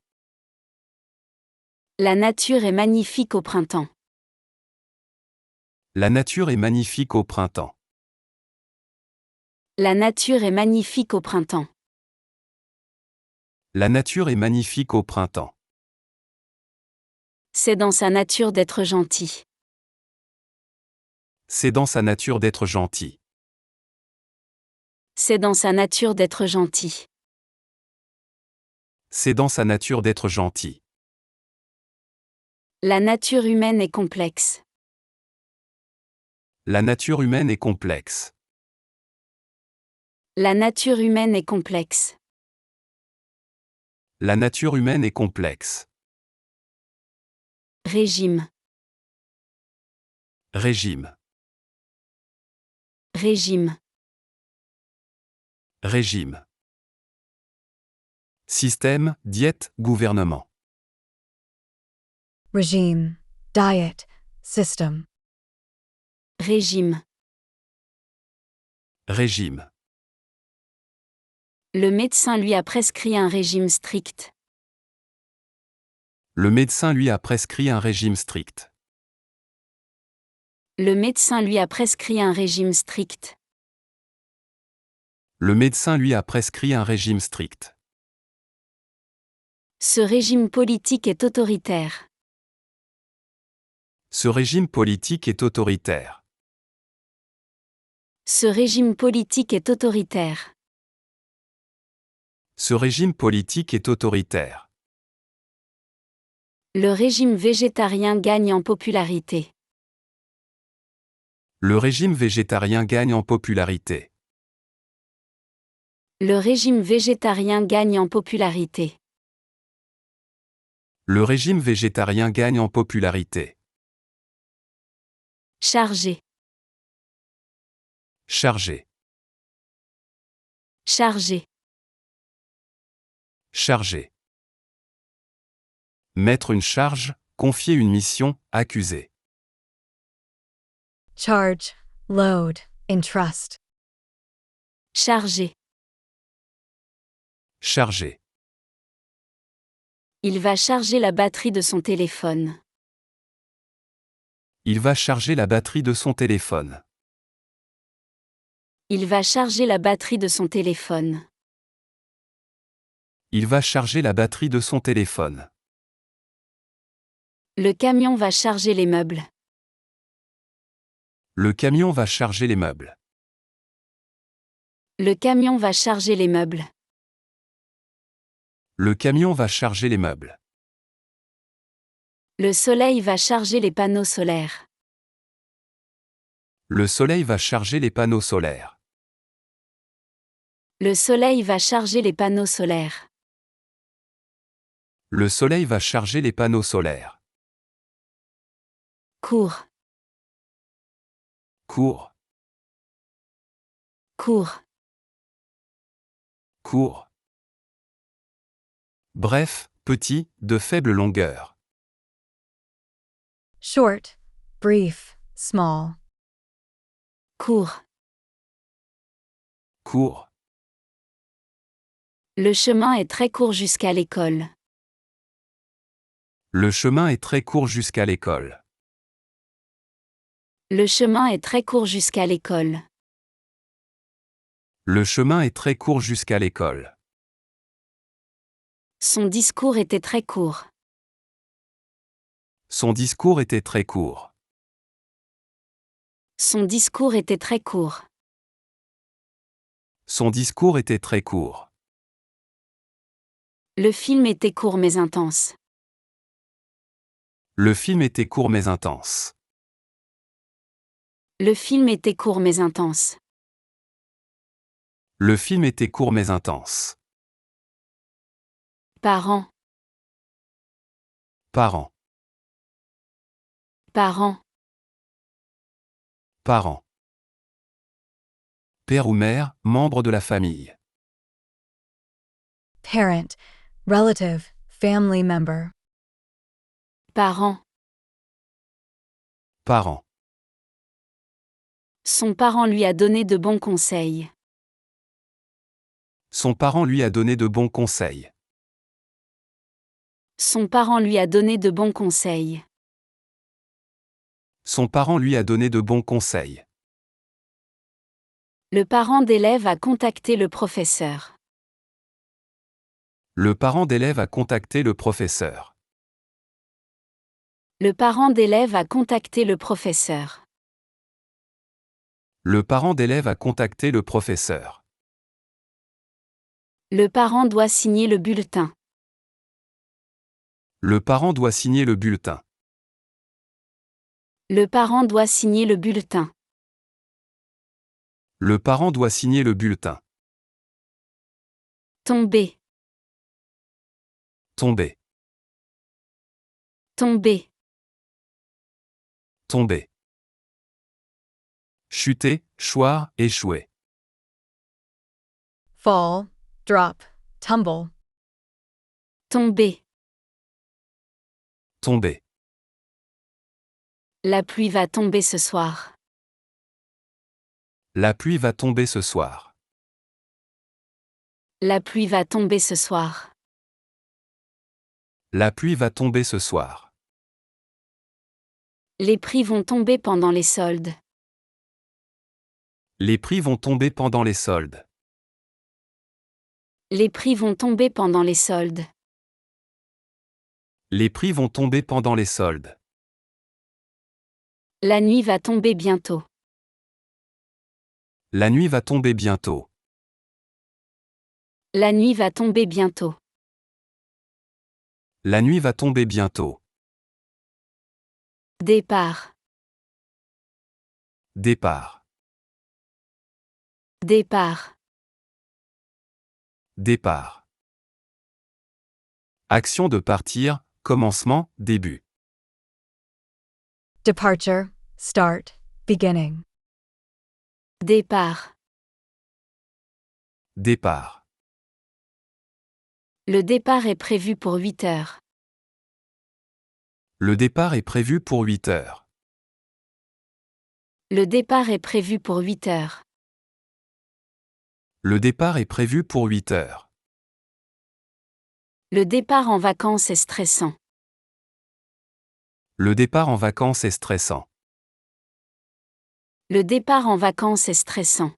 La nature est magnifique au printemps. La nature est magnifique au printemps. La nature est magnifique au printemps. La nature est magnifique au printemps. C'est dans sa nature d'être gentil. C'est dans sa nature d'être gentil. C'est dans sa nature d'être gentil. C'est dans sa nature d'être gentil. La nature humaine est complexe. La nature humaine est complexe. La nature humaine est complexe. La nature humaine est complexe. Régime. Régime. Régime. Régime. Système, diète, gouvernement. Regime, diet, system. Régime. Régime. Le médecin lui a prescrit un régime strict. Le médecin lui a prescrit un régime strict. Le médecin lui a prescrit un régime strict. Le médecin lui a prescrit un régime strict. Ce régime politique est autoritaire. Ce régime politique est autoritaire. Ce régime politique est autoritaire. Ce régime politique est autoritaire. Le régime végétarien gagne en popularité. Le régime végétarien gagne en popularité. Le régime végétarien gagne en popularité. Le régime végétarien gagne en popularité. Chargé. Chargé. Chargé. Chargé. Mettre une charge, confier une mission, accuser. Charge, load, entrust. Chargé. Chargé. Il va charger la batterie de son téléphone. Il va charger la batterie de son téléphone. Il va charger la batterie de son téléphone. Il va charger la batterie de son téléphone. Le camion va charger les meubles. Le camion va charger les meubles. Le camion va charger les meubles. Le camion va charger les meubles. Le soleil va charger les panneaux solaires. Le soleil va charger les panneaux solaires. Le soleil va charger les panneaux solaires. Le soleil va charger les panneaux solaires. Cours. Court. Cours. Court. Bref, petit, de faible longueur. Short, brief, small. Cours. Court. Le chemin est très court jusqu'à l'école. Le chemin est très court jusqu'à l'école. Le chemin est très court jusqu'à l'école. Le chemin est très court jusqu'à l'école. Son discours était très court. Son discours était très court. Son discours était très court. Son discours était très court. Le film était court mais intense. Le film était court mais intense. Le film était court mais intense. Le film était court mais intense. Parents. Parents. Parents. Parents. père ou mère, membre de la famille. Parent, relative, family member. Parent. Parent. Son parent lui a donné de bons conseils. Son parent lui a donné de bons conseils. Son parent lui a donné de bons conseils. Son parent lui a donné de bons conseils. Le parent d'élève a contacté le professeur. Le parent d'élève a contacté le professeur. Le parent d'élève a contacté le professeur. Le parent d'élève a contacté le professeur. Le parent doit signer le bulletin. Le parent doit signer le bulletin. Le parent doit signer le bulletin. Le parent doit signer le bulletin. Tomber. Tomber. Tomber. Tomber. Chuter, choir, échouer. Fall, drop, tumble. Tomber. Tomber. La pluie va tomber ce soir. La pluie va tomber ce soir. La pluie va tomber ce soir. La pluie va tomber ce soir. Les prix vont tomber pendant les soldes. Les prix vont tomber pendant les soldes. Les prix vont tomber pendant les soldes. Les prix vont tomber pendant les soldes. La nuit va tomber bientôt. La nuit va tomber bientôt. La nuit va tomber bientôt. La nuit va tomber bientôt. Départ. Départ. Départ. Départ. Action de partir, commencement, début. Departure, start, beginning. Départ. Départ. Le départ est prévu pour 8 heures. Le départ est prévu pour 8 heures. Le départ est prévu pour 8 heures. Le départ est prévu pour 8 heures. Le départ en vacances est stressant. Le départ en vacances est stressant. Le départ en vacances est stressant.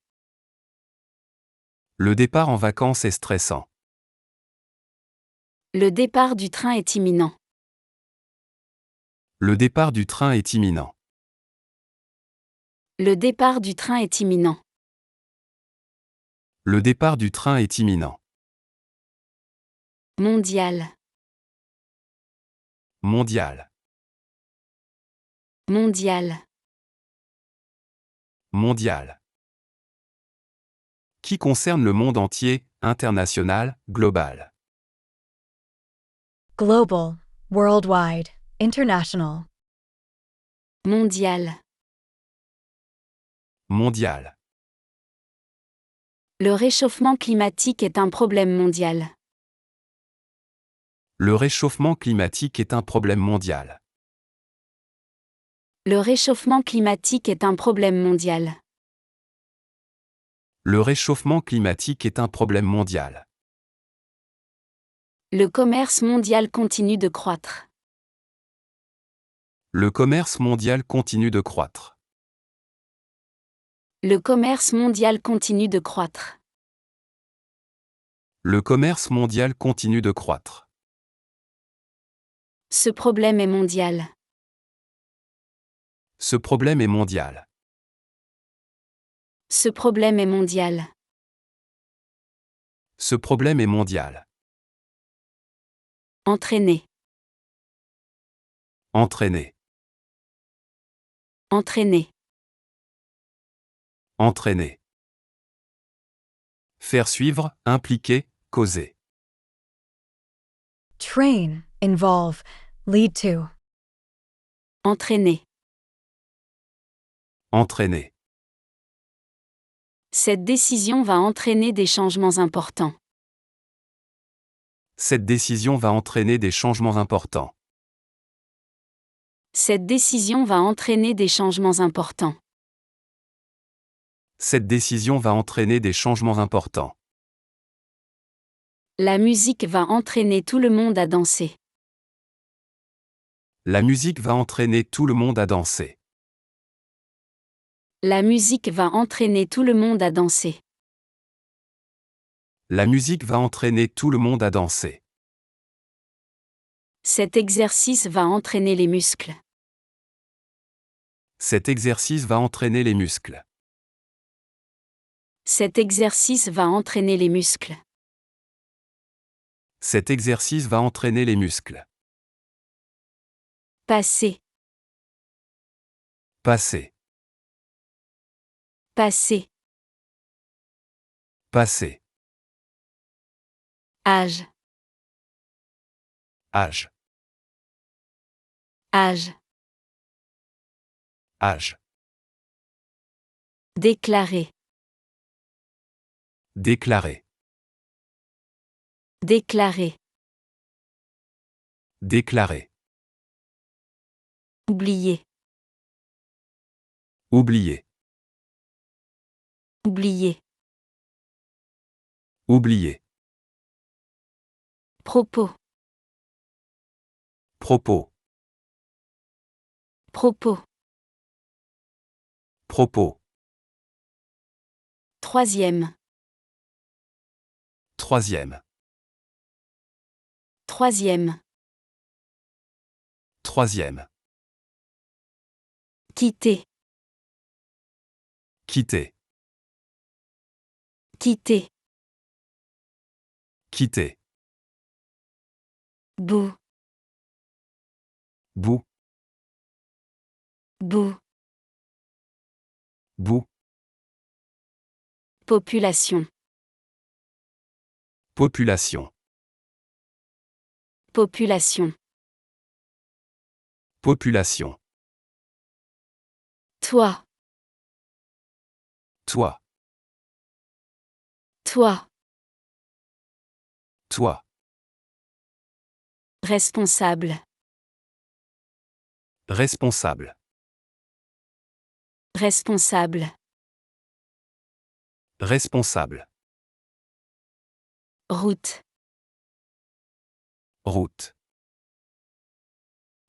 Le départ en vacances est stressant. Le départ du train est imminent. Le départ du train est imminent. Le départ du train est imminent. Le départ du train est imminent. Mondial. Mondial. Mondial. Mondial. Qui concerne le monde entier, international, global. Global, worldwide, international. Mondial. Mondial. Le réchauffement climatique est un problème mondial. Le réchauffement climatique est un problème mondial. Le réchauffement climatique est un problème mondial. Le réchauffement climatique est un problème mondial. Le commerce mondial continue de croître. Le commerce mondial continue de croître. Le commerce mondial continue de croître. Le commerce mondial continue de croître. Ce problème est mondial. Ce problème est mondial. Ce problème est mondial. Ce problème est mondial. Entraîner. Entraîner. Entraîner. Entraîner. Faire suivre, impliquer, causer. Train, involve, lead to. Entraîner. Entraîner. Cette décision va entraîner des changements importants. Cette décision va entraîner des changements importants. Cette décision va entraîner des changements importants. Cette décision va entraîner des changements importants. La musique va entraîner tout le monde à danser. La musique va entraîner tout le monde à danser. La musique va entraîner tout le monde à danser. La musique va entraîner tout le monde à danser. Cet exercice va entraîner les muscles. Cet exercice va entraîner les muscles. Cet exercice va entraîner les muscles. Cet exercice va entraîner les muscles. Passer. Passer. Passer. Passer. Âge. Âge. Âge. Âge. Déclarer. Déclarer. Déclarer. Déclarer. Oublier. Oublier. Oublier. Oublier. Propos. Propos. Propos. Propos. Troisième. Troisième. Troisième. Troisième. Quitter. Quitter. Quitter. Quitter. Bout. Bout. Bout. Bout. Population. Population. Population. Population. Toi. Toi. Toi. Toi. Responsable. Responsable. Responsable. Responsable. Route. Route.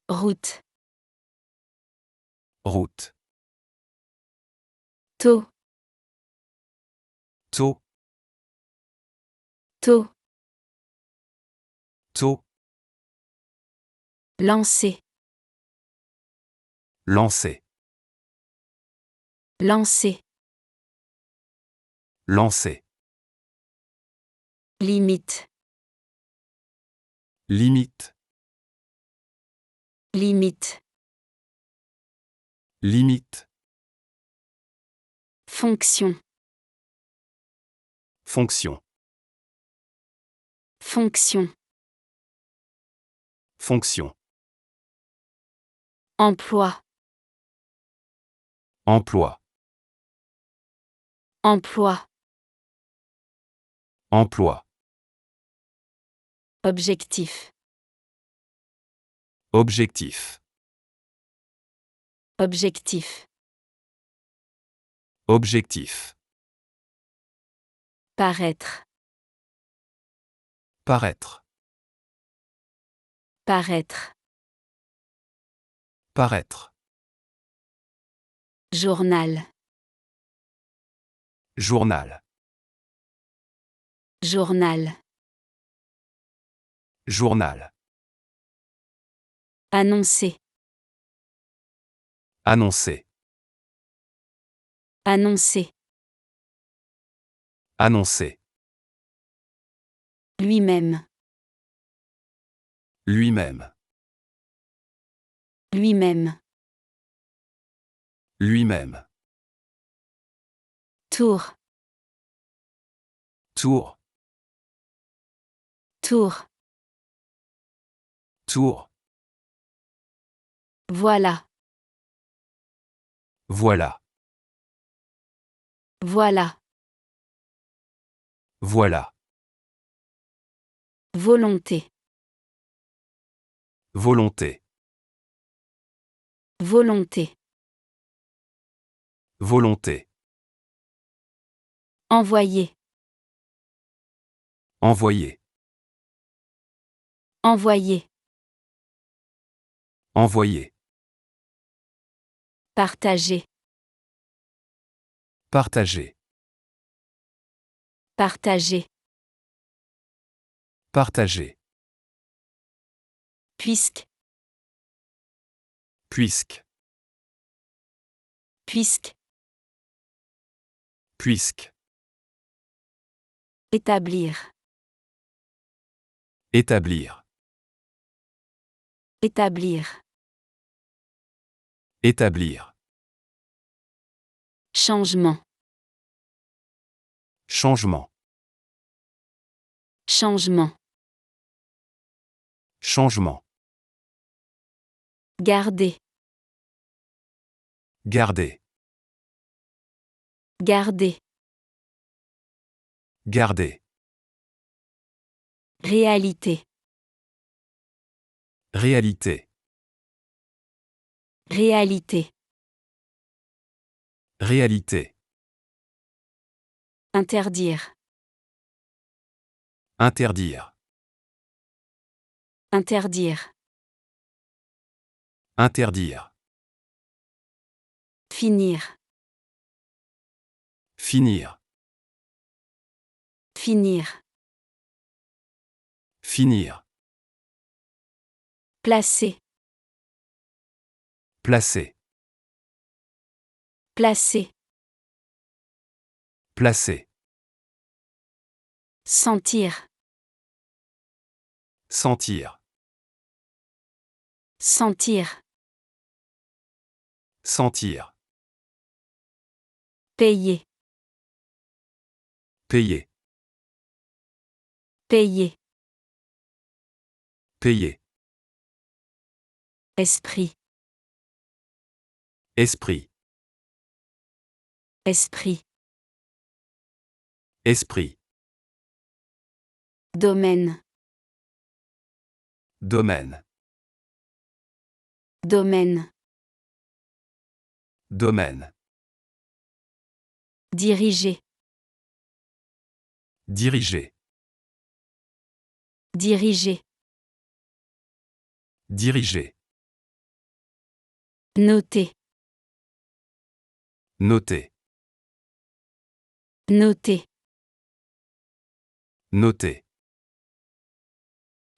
Route. Route. Tôt. Tôt. Tôt. Tôt. Lancer. Lancer. Lancer. Lancer. Limite. Limite. Limite. Limite. Fonction. Fonction. Fonction. Fonction. Emploi. Emploi. Emploi. Emploi. Objectif. Objectif. Objectif. Objectif. Paraître. Paraître. Paraître. Paraître. Journal. Journal. Journal. Journal. Annoncer. Annoncer. Annoncer. Annoncer. Lui-même. Lui-même. Lui-même. Lui-même. Tour. Tour. Tour. Tour. Voilà. Voilà. Voilà. Voilà. Volonté. Volonté. Volonté. Volonté. Envoyer. Envoyer. Envoyer. Envoyer. Partager. Partager. Partager. Partager. Puisque. Puisque. Puisque. Puisque. Établir. Établir. Établir. Établir. Changement. Changement. Changement. Changement. Garder. Garder. Garder. Garder. Réalité. Réalité. Réalité. Réalité. Interdire. Interdire. Interdire. Interdire. Finir. Finir. Finir. Finir. Placer. Placer. Placer. Placer. Sentir. Sentir. Sentir. Sentir. Payer. Payer. Payer. Payer. Esprit. Esprit. Esprit. Esprit. Domaine. Domaine. Domaine. Domaine. Diriger. Diriger. Diriger. Diriger. Noter. Noter. Noter. Noter.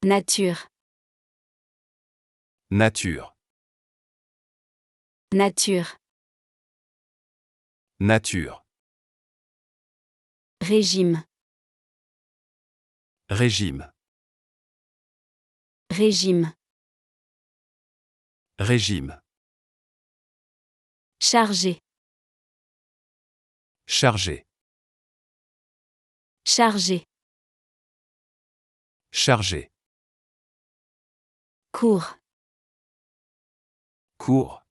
Nature. Nature. Nature. Nature. Régime. Régime. Régime. Régime. Charger. Charger. Charger. Charger. Cours. Cours.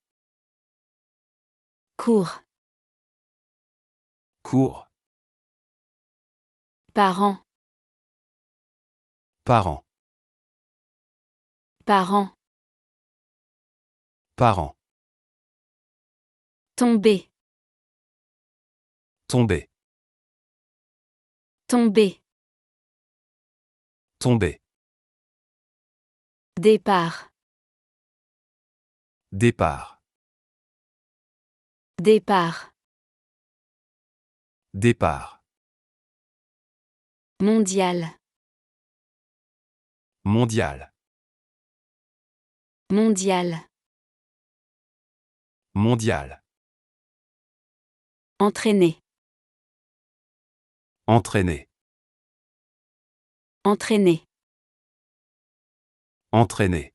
Cours. Cours. Parent. Parent. Parent. Parent. Tomber. Tomber. Tomber. Tomber. Départ. Départ. Départ. Départ. Mondial. Mondial. Mondial. Mondial. Entraîner. Entraîner. Entraîner. Entraîner.